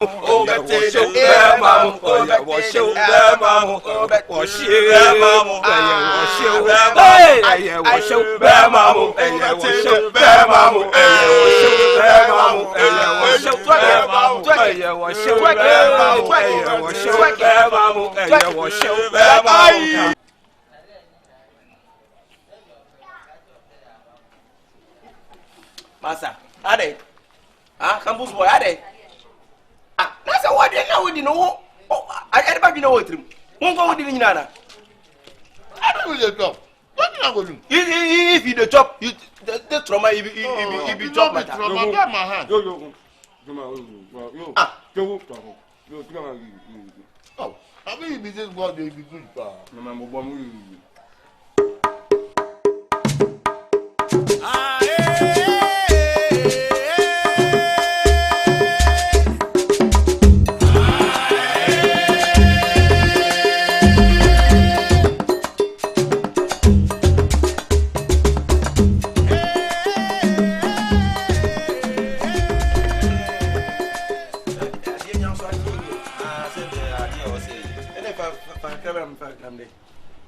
Oh, but they show them, mamma. Oh, yeah, wash you, mamma. Oh, but wash you, mamma. Wash you, mamma. Yeah, wash you, mamma. Yeah, wash you, mamma. Yeah, wash you, mamma. Yeah, wash you, mamma. Yeah, wash you, mamma. Yeah, wash you, mamma. Yeah, wash you, mamma. Masa, ade. Ah, campus boy, ade. Ah, that's what they know. You know, I never been over him. Won't go with the Nana. I don't really talk. What did I go do? If you the top, you the trauma, if you chop my trauma, got my hand. Yo. Ah, yo. Oh, I mean, this is what they be good.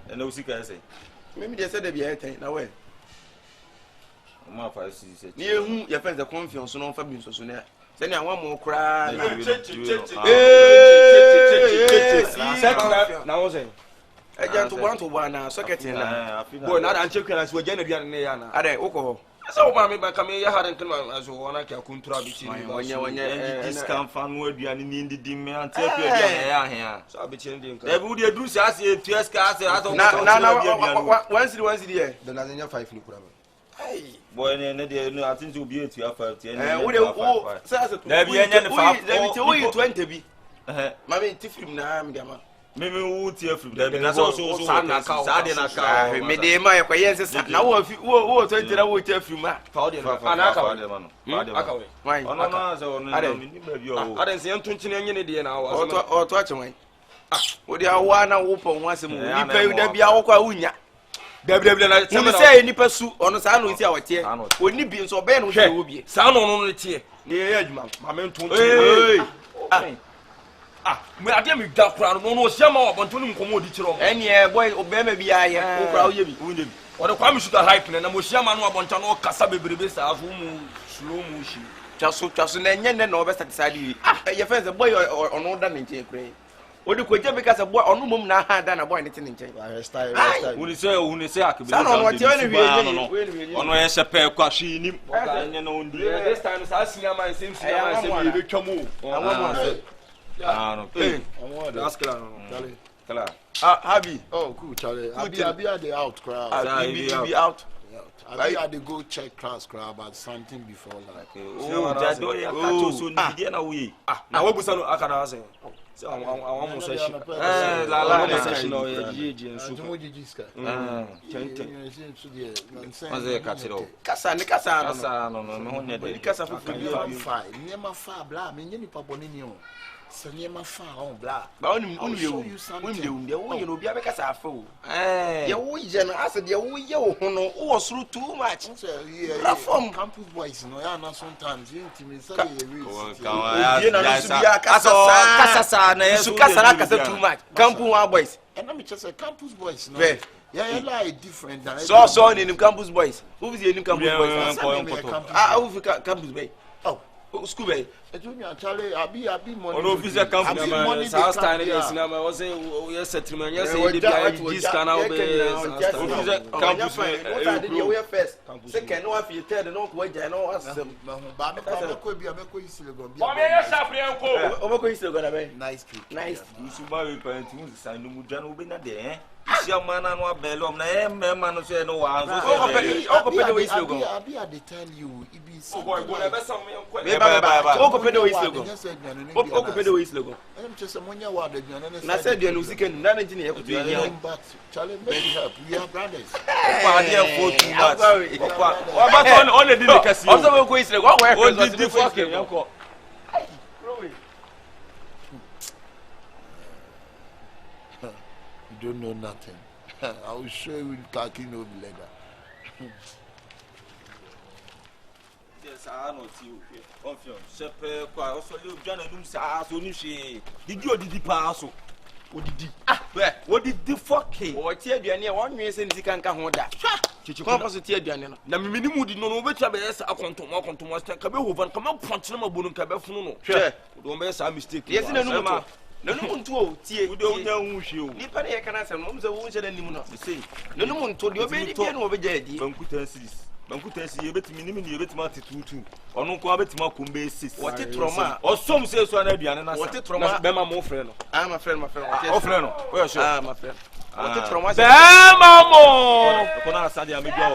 And no sick, I say. Maybe they said they be 18 now. My father says, near whom your friends are confused on Fabian Sosunia. Then I want more cry. Now, was it? I just want to one now, socket in. Boy, not unchecking as we're generally Yana. Are they Oko? So, mammy, by coming here, hadn't come as one I can control when you're discount fund would be an Indian demand. Here, so I'll be changing. They would do as if to ask us. Now, once the year, the Nazania 5 look. Hey, boy, I think you'll be at your 30. There be any 20 be. Mammy, Tiffin, Namma. Maybe we'll tear from them. That's also Sadina. Maybe my acquaintances now. If you were 20, I would tell you, Matt. I didn't see him 20 any now or touch away. Would you want to open once a more? You pay them be our Quahunia. They say any pursuit on a sound with our tear. Would you be so bad? Will be sound on the tear. Yeah, my man told ah, me I me da kura no no sia ma obonto no nkomo di kiro ene boy obema bi aye o kura o yebi wunde bi o de kwa me sugar hype na mo sia ma no obonto no kasa bebrebe sa aso mu slow motion twaso na enye ne na o be satisfied ah ye fence boy ono da ne nche kure o de koje be kasa boy ono mum na ha da na boy ne te ne nche style wuni se akebe sa no te oni wie ono ye sepe kwa hwi nim o ka enye na ondi this time sa senior man same be twamo Hey, that's clear. Happy. Oh, cool, Charlie. Happy at the out crowd. Be out. I had to go check class crowd about something before like. Oh, that's what you so need na we. Na we busa no akana say. So I want more session. La session o ye GG nso. Tumo GG ska. Maze katiro. Kasa no me ho ne de. Kasa fu fa. Niema fa bla, me nyeni pa boni ni o. Sanyema fa on bla. Ba onim de wo ye no bia be kasa afa o. Ye wo ye no ase de wo ye wo ho no wo suru too much. Reform campus boys no ya na sometimes you intimi say ye reach. Ye na no su bia kasa na ye su kasa na kasa too much. Campus boys. And let me just say campus boys no. Yeah, like different than so in campus boys. Who is in campus boys? Who campus boys? Oh, school bay. Charlie, Abi money. On officer campus. Last time I was saying, yes, settlement. Yes, this can now be officer campus. What did you first? Second, no, if you tell the no way, I know us. Nice. You should buy a parent who is a new Jan will be not there. Your man and what bellum, man, say no one. Abi, I tell you, it be so. Open is logo. I'm just a monia word. And I said, you're losing none engineer to be young, but Charlie, make help. We are brothers. Only did casino. Also, go is what did fucking uncle. You don't know nothing. I will show you khaki no leather. sa no ti o confirm shepe kwa o so le obiana num sa so ni hwe didi odidi pa so odidi odidi fucking o tie aduane e wonwe se nti kanka ho da ko pa so tie aduane no na mimi ni mudi no no betua be yesa akontom sta ka be hovan ka ma ponche na mabonu ka be funu no hwe do be yesa mistake yes na num to na num to o tie wo de onya hu hwe o nipa ne kana se no mo se wo nche na nim no sei na num to de obe di bia no obe jadi bankuta si yebetimi nimi ni yebetimi atitutu onu ko abetimi akombe 6 wote troma osom se so na aduane na sa wote troma be ma mo frɛ no my friend o frɛ no o sure my friend wote troma be ma mo ko na sa dia me gwa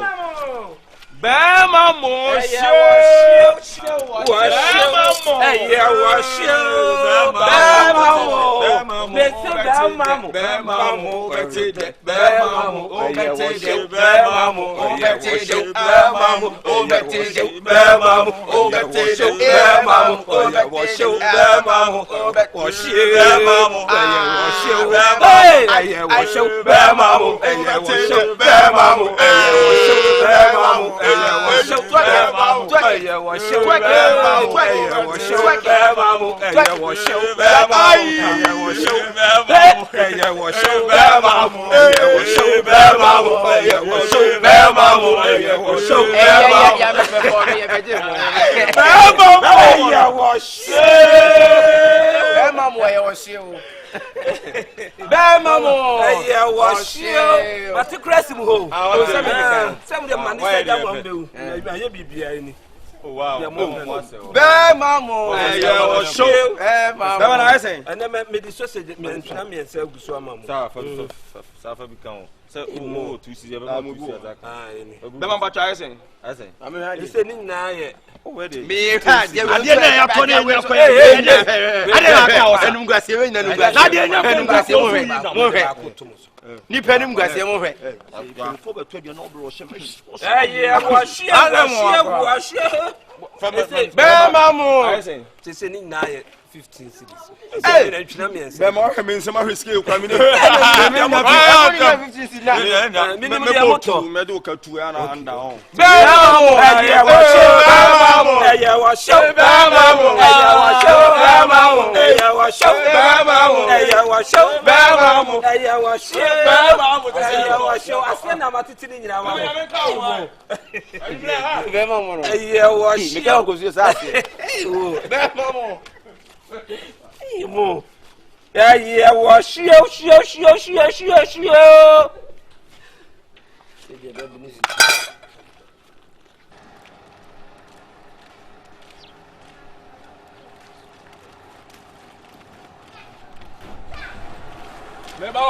o be ma mo she wow. Ni penim gwase mo hwe fo beto de no bro hye be mamu se ni na 15 cities be mo hwe me nsema hwe skill kwa mi ni 15 cities na minimum ya moto me do ka tu ya na anda on be mamu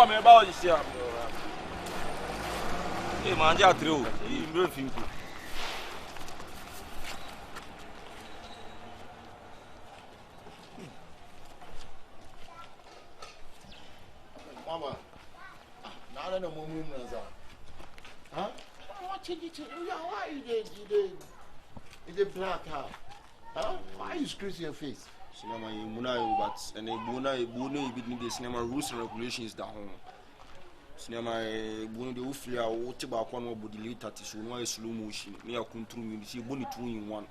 me ba o isi am manja trio no finko mama na no mumu mnaza what you why you dey black why you scratch your face cinema muna yo but and ebuna bit need the cinema rules and regulations da home cinema ebuna de ofia wo te ba kwa no body later ti so no slow motion me akuntrun mi si boni 2 in 1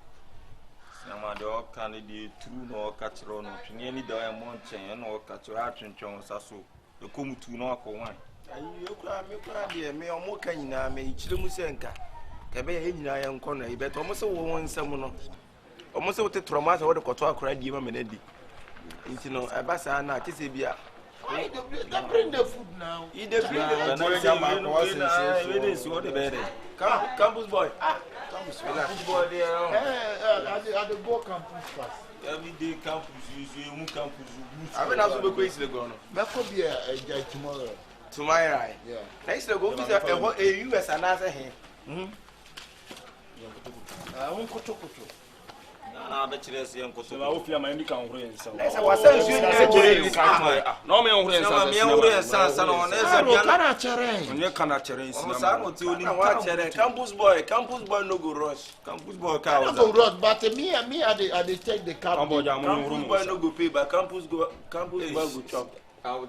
cinema de o kan de true no catchero no twene ni da mo nchen no catchero atwentwon sa so e komutu no akọ ayi ekura de me o mo kan nyina me ichire mu senka ka be ye nyina ya nkọ na ibe to mo se wo nsam no o mo se wo te trauma se wo de koto akora die ma me na di nti no abasa na tese bia why they bring the food now you dey bring the campus boy campus boy there I dey go campus first every day campus you campus I mean also be quiz the go no me ko be a tomorrow yeah next go visit a US and answer here unkotokoto na be kire se enkoso na ofia ma ndi kan horo ensa ese wasan su ni no me horo ensa me horo ensa no na ese bia kana chere onye kana chere ensa na sa no ti oni wa chere campus boy no go rush campus boy ka I go rush but me I dey take the cab campus boy no go pay but campus boy go chop Oh,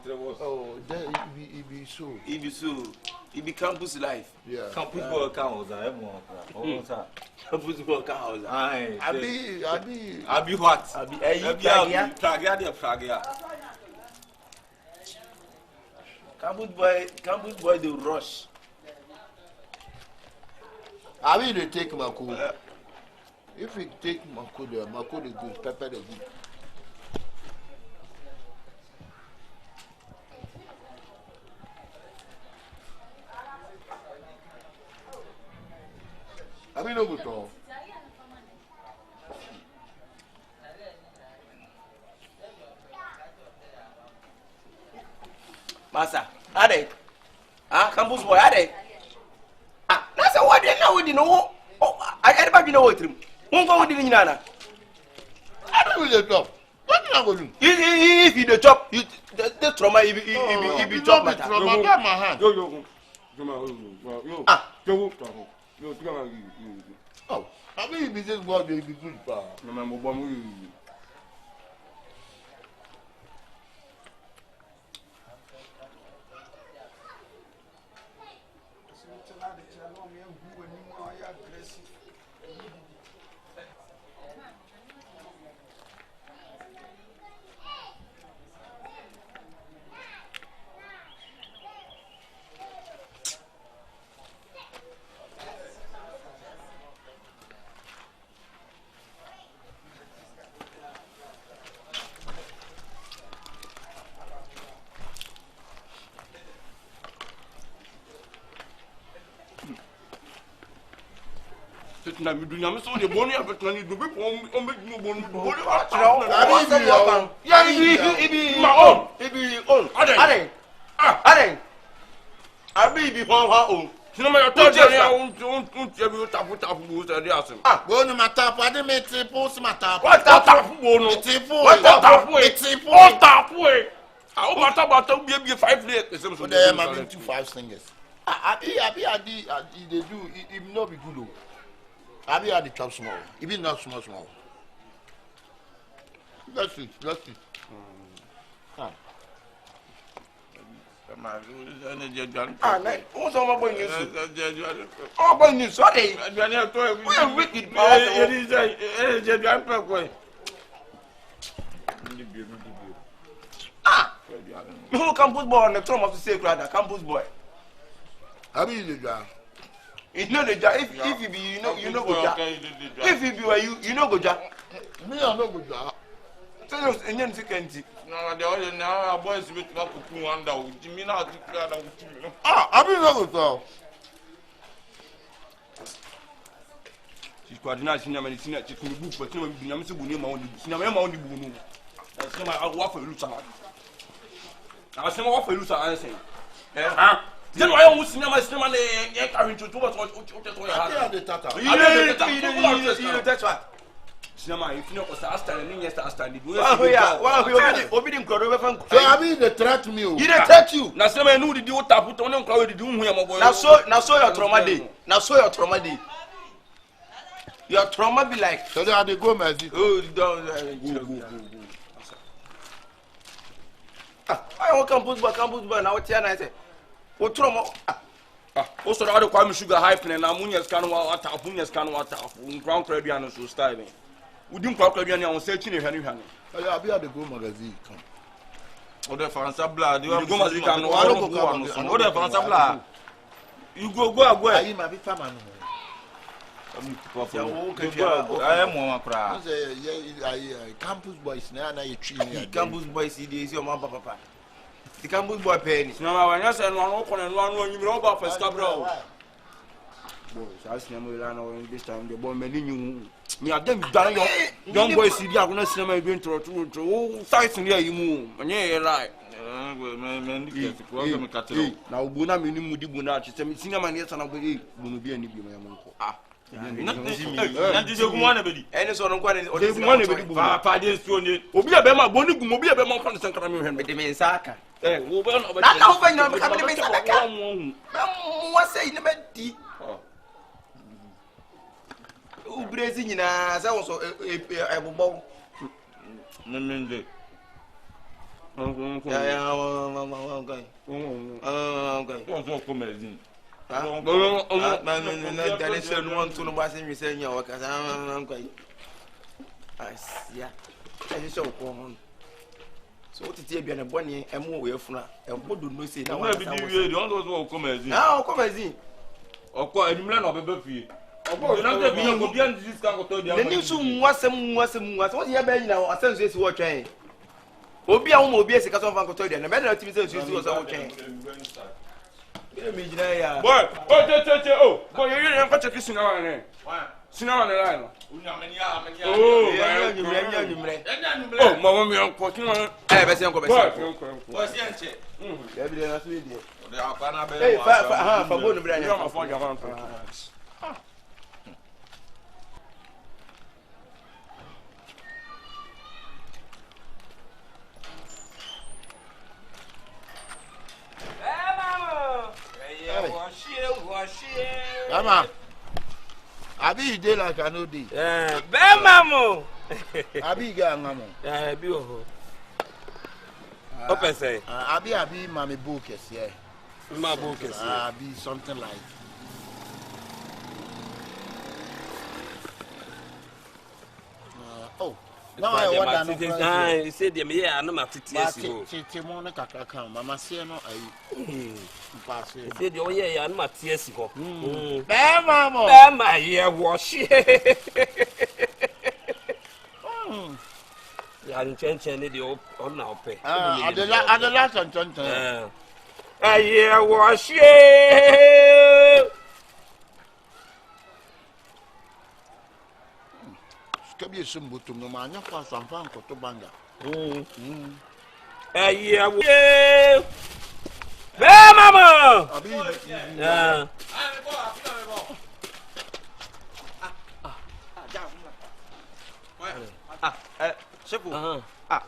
it be so. It be so. It be campus life. Yeah. Campus boy counts. I am one. Campus work house. I be what? I be Pragia. Pragia. Campus boy, they rush. I mean, they take Mako. If we take Mako, the good, pepper the good. I mean, no good talk. Massa, are they? Ah, campus boy, are they? Ah, that's what they know. We know. Oh, I never know what him. Won't go with the Nana. I don't know the top. What you going to do? If you the top, you the trauma. If you top, my trauma. Get my hand. Oh, I mean, this is what they be good for. Na mi dunya mi so de bonu ya betna ni do be on be no bonu bonu yeah, ibi my own. Ibi own. Are. Abi bi ho own. Sino ma yo to je ya on je bi tapu bo se de asem. Bonu matapu, ade me triple matapu. What tapu bonu? What tapu e? Ah, o matapu be 5 days. So they am having 5 singers. Abi they do it no be good. Abi had the chop small. It be not small. That's it. What's on my boy news? Oh, boy news. Sorry. We are wicked. Who campus boy on the throne of the sacred campus boy? Abi the job. It's not the job. If you be, you know go job. If you be, you know go job. Me I no go job. So you enye nsikenti. Na de o na boys be to ku wanda o mi na ati kra na uti. Abi no go job. Ci coordinate sinema ni sinema ci ku bu pa sinema bi nyam se bu ni ma woni sinema ma woni bu no. Sinema wa fa lu sa. Na sinema wa fa lu sa an sen. Then why you cinema ne carry to what I the tata. You that's what. Cinema if you know was Ashtown and yes Ashtown. Wow, obi dim kro be fan. So Abi they threat me. He dey threat you. Na cinema no did you tap put on crowd did you hu am boy. Na so your trauma day. Na so your trauma day. Your trauma be like so they are the go mercy. Oh, don't go. I want campus boy now what I say. O trauma O so da kwa sugar hype na munya scan wa tap munya scan wa tap ground crab ya no so style. Udim kwa crab ya na on say chine hwane hwane. Abi had the go magazine come. O de Faransa blood you go magazine kan no o de Faransa blood. You go Ayi ma bi fama no. I am one cry. Campus boys na you treat campus boys is your mama papa. The campus boy penny. No when you say no ko na no you no ba first bro. Boy, so cinema we ran on this time the boy many you. Me adam dan young boys see dia go na cinema be ntro o site ni ayi mu. Anye right. Na obu na me ni mudi bu na achese me cinema na yesa na go bu no bi ani bi me mo ko. Na dije ku mo na bedi. Ene so no kwa ne o de mo na bedi bu. Pa de so ni. Obi abe ma boni gu obi abe ma kwa sankara me hwen. Me de me nsaka. Wo be no be. Na ka ho fa nyina me ka me nsaka. Mo say ne me di. U brezi nyina sa wo so ebobon. Nende. So what is here? And bonnie and more way from a wood no say. Now, maybe you don't know what come as now come as in. Of course, I'm not a baby. Of course, not the being this kind of told you. The new soon was what you have now. I sense this watching. Obi a wo obi esika so fan koto de na be na timi se su su so wo twen e mi jina ya boy oh boy you dey ko check sina wa ne sina wa ne line no unyamani ya oh ya oh mama mi anko kin be se anko boy si enche ya bi na so bi de de apa na be eh fa bo no bra ya ma fo ja fan Mama, Abi you dey like I know dey. Be mamo. Abi ga ngamo. Bi o. Open say. Abi mami bokes here. Ma bokes. Abi something like. Oh. Now I want to know. He said them here no ma titiesi ho. Titi mo na kakra kan mama se no ayi. Pass He said you here ya no ma tiesi ho. Be mama. Be ma here wash. Ya nchenchen ni de on na ope. Adela nchenchen. Here wash. Kabi sumbutum no manya kwa sampan ko to banga. Here wash. Be mama. Abi. Shepu.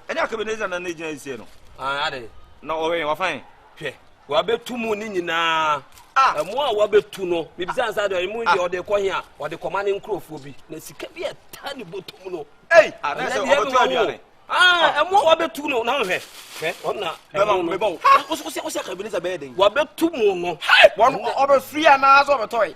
Any AKABENZER na Nigeria ise no. Ade. Na owe wa fine. Hwe. Wa betu mu ni nyina. Emu a wa betu no. Bibisa ansa de mu de ode kɔ hia, ode kɔma ne nkrofo bi. Na sika bi eta ne botum no. Na se obetu aduane. Emu a wa betu no na hwe. Hwe, ona. me bon o se AKABENZER be den Wa betu mu no. won obe free na so obe toy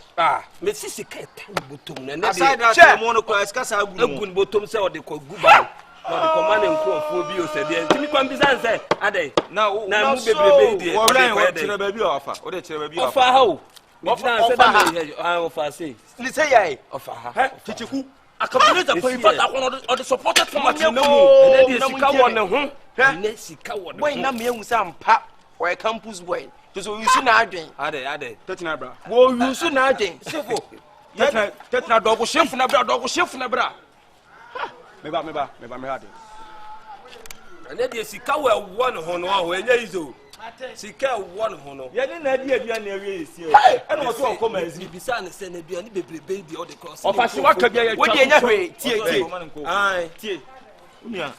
Me sika eta ne botum na ne Aside that mo no kwa ska sa agu agun botum se ode kɔ guba. Ode kɔma ne nkrofo bi o se de. Timi kwa mbisa ansa ade. na mu bebrebe de. wo line chere baby afa o de chere baby afa Ofa ha o. Bibisa ansa da me ofa say. ni say yai Ofa ha. chichiku AKABENZER ko ifa ta kono o de supported from Onyeko. Atinamu. Ene de sika won ne ho. Ene sika won ne boy na me hu sam pa or campus boy to so you see na adwen Ade. tetina bra wo you see na adwen sefo tetina dogo chef na bra me ba hade Ene de sika wa won ho no ho enye izo. Sika won ho no. ye ni na di aduane awie esi e no so ko mazi Bibisa ne se na aduane bebrebe di o de cross. ofa se wa ka bia ye wo de nya hwe tie tie unia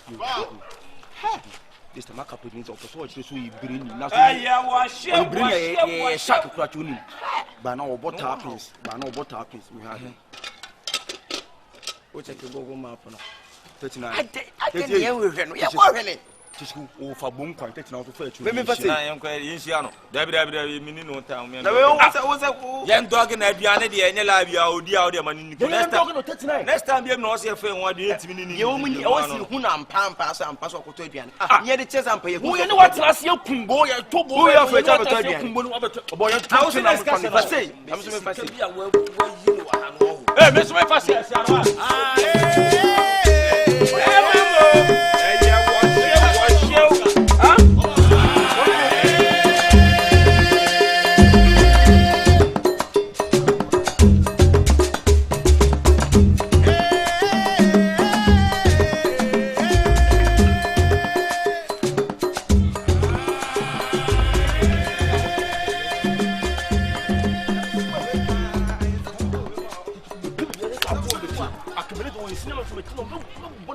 this time AKABENZER of so chire so ibiri ni na so Wa she ibiri ye shark kura chuni ba na obo tapins we had o check Google map no tetina ade ne ye hwe no ye ko hwe ne chichiku o fa bon kwan tetina o fa chu me fa say na yen kwa yin sia no dabi mini no ta me na we wo say yen dog na aduane de enye la bia odi a odi ma ni next time bi no se fe won de entimi ni ye wo mu ni o si hu na mpa so akoto aduane ye de chesa mpa ye hu ye ne watla se kumbo ye tobo Who you for chama to aduane kumbo no wabeto. boy I was in na this class. fa say am so me fa say Bia wa yi no wa no ho. me so me fa say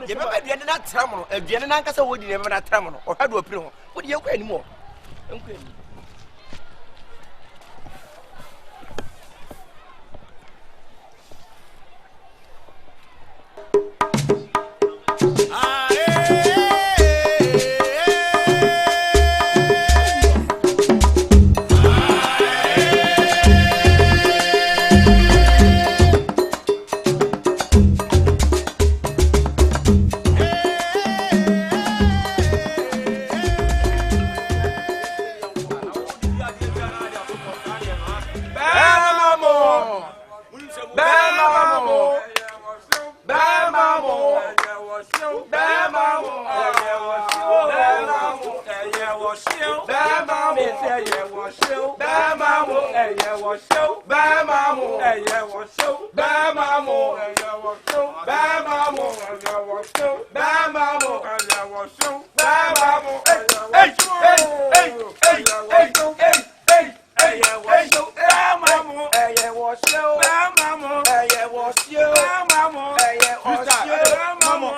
ye be ba aduane na tram no aduane na nkasa wodi ne be na tram no o hwa do opiri ho wodi ye kwa anim ho enkwa anim show. Bama mo say yeah was show. Bama mo yeah was show. Bama mo yeah was show. Bama mo yeah was show. Bama mo yeah was show. Bama mo yeah was show. Bama mo hey yeah was show. Bama mo yeah was show. Bama mo yeah was show. Bama mo yeah was show. Bama mo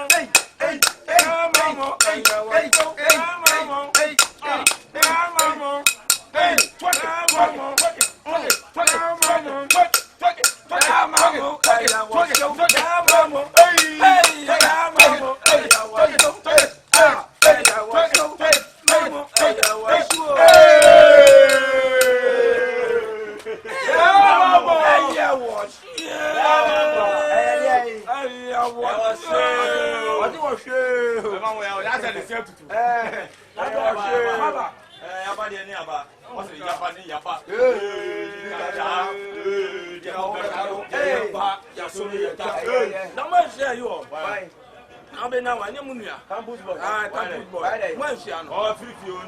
Campus boy. Campus boy. When she ano? Oh, free few.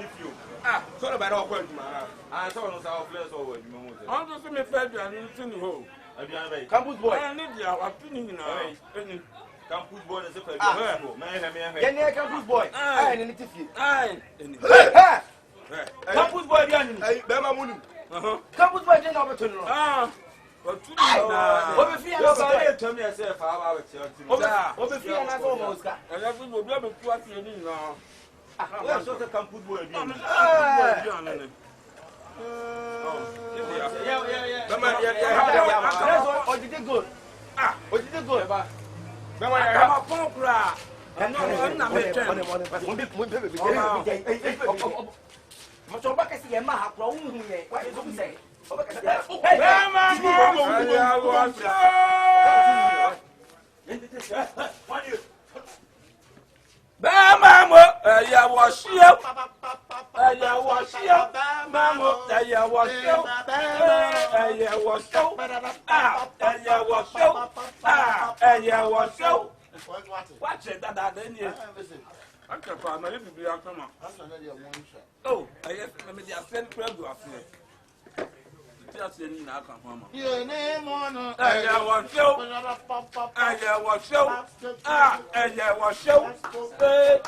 So the better work tomorrow. So no say flex over you mo. I want to see me fair and anything ho. Campus boy. I need you. I'm feeling now. Campus boy is a fair. Man, campus boy. I need to feel. Campus boy dey ani. Bema munu. Campus boy dey na obeto no. Obefia na say tell me say fa ba we tell me. Obefia na go mo ska. Ela fi obi obetu ati ni na. We so say campus boy dey. Campus boy dey ani. Yeah. That's what did go. What did go? Bema ya ma pon kura. Na me tell. Mo so ba kesi ye ma ha kura wu hu ye. Why you say? Oh, I guess maybe they are sent crowd to after. Your name on I was show. I was show. I was show.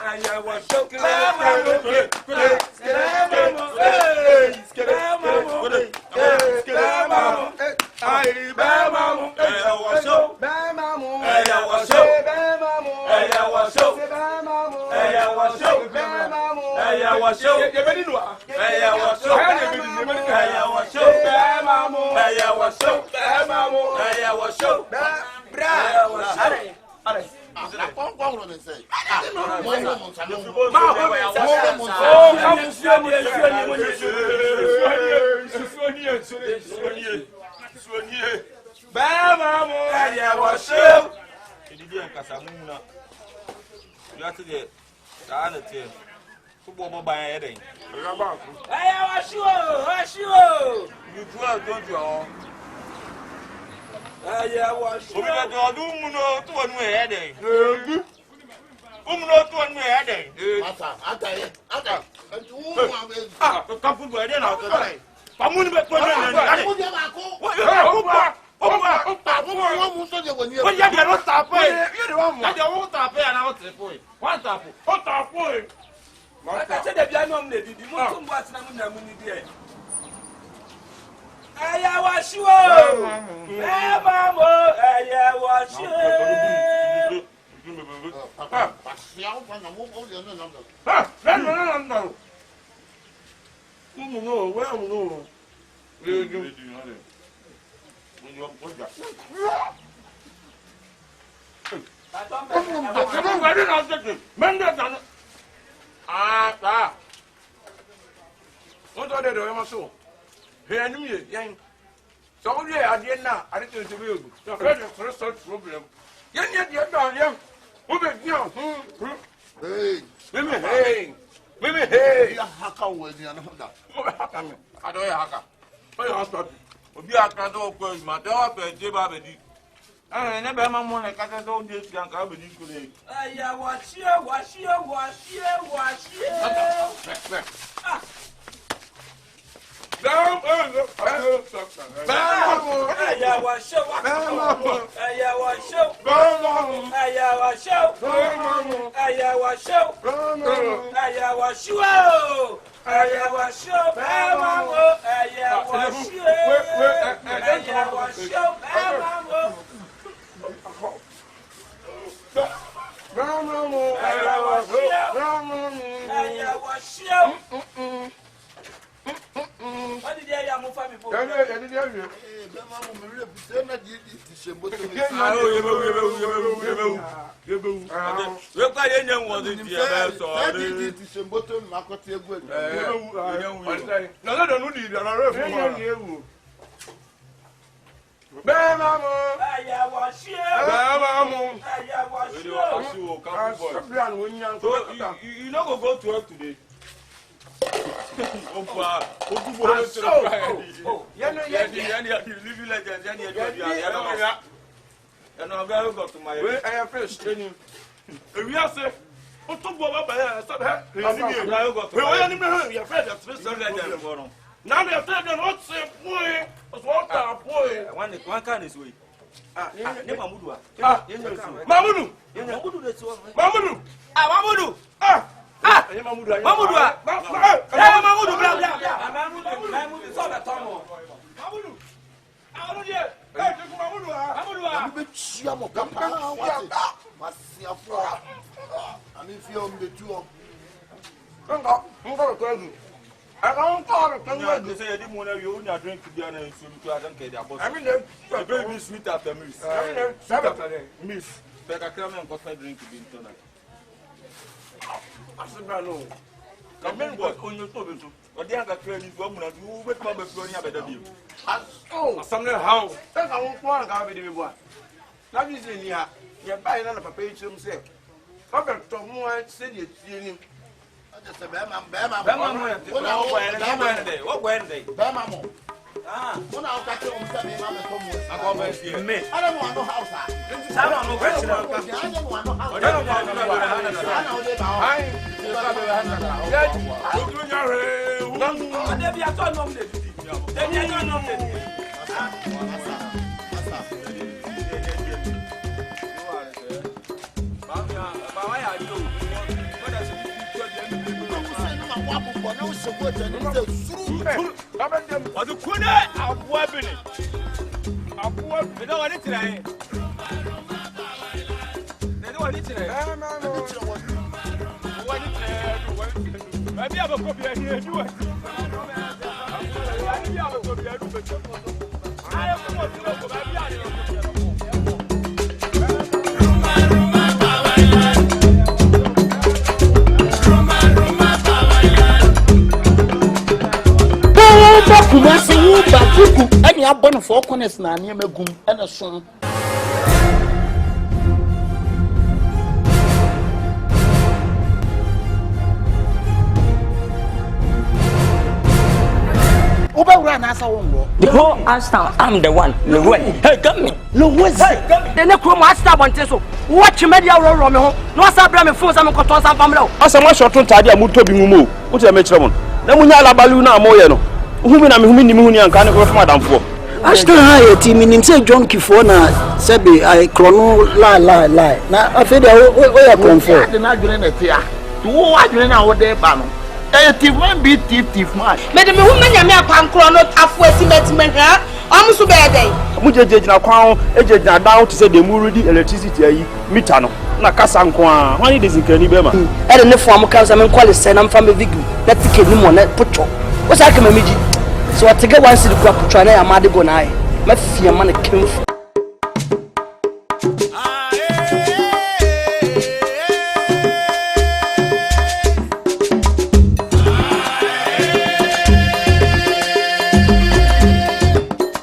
I was show. Football by a day. I was sure. You don't you all? I was sure. To one way a day. Not one way a day. Couple by then out today. I'm going to be put I said, if you know me, you want to watch them in the movie there. I was sure. I was sure. What are they doing? So, here, you so we are there now. I didn't interview you. The first problem. You're done, young. Women, hey. Women, hey. How come we are not? I don't have a be a cat of course, my dog, J. I never want to cut all this young company today. I was here. What did you have for me? You not go to work today. Any abon for corners na near me gum and a song. The whole Ashtown, I'm the one. Hey, come me. The next room, Ashtown, one so. Watch media roll me home. No, I bring me phones. I'm going to some family. As a much short time, I'm to be moved. What's a metron? Then we have a balloon, Moyano. Whom I'm whom and can't go from Madame for. Ashtown high team in himself, John Kifona, Sebi, I chrono lie. Now, I feel where I come from. The not doing it here. Who are doing our day, Bano? Thief man be thief man. Madam, woman, you may come chrono halfway cement. I'm so bad. Mujaja now crown, agent down to say the Muridi electricity, Mitano, Nakasanqua, why does it can be? I don't know for my cousin and quality, and I'm from a big. Let's take him on that put. What's I can imagine? So I take a one city crop to try and I'm mad go night. My fear money came.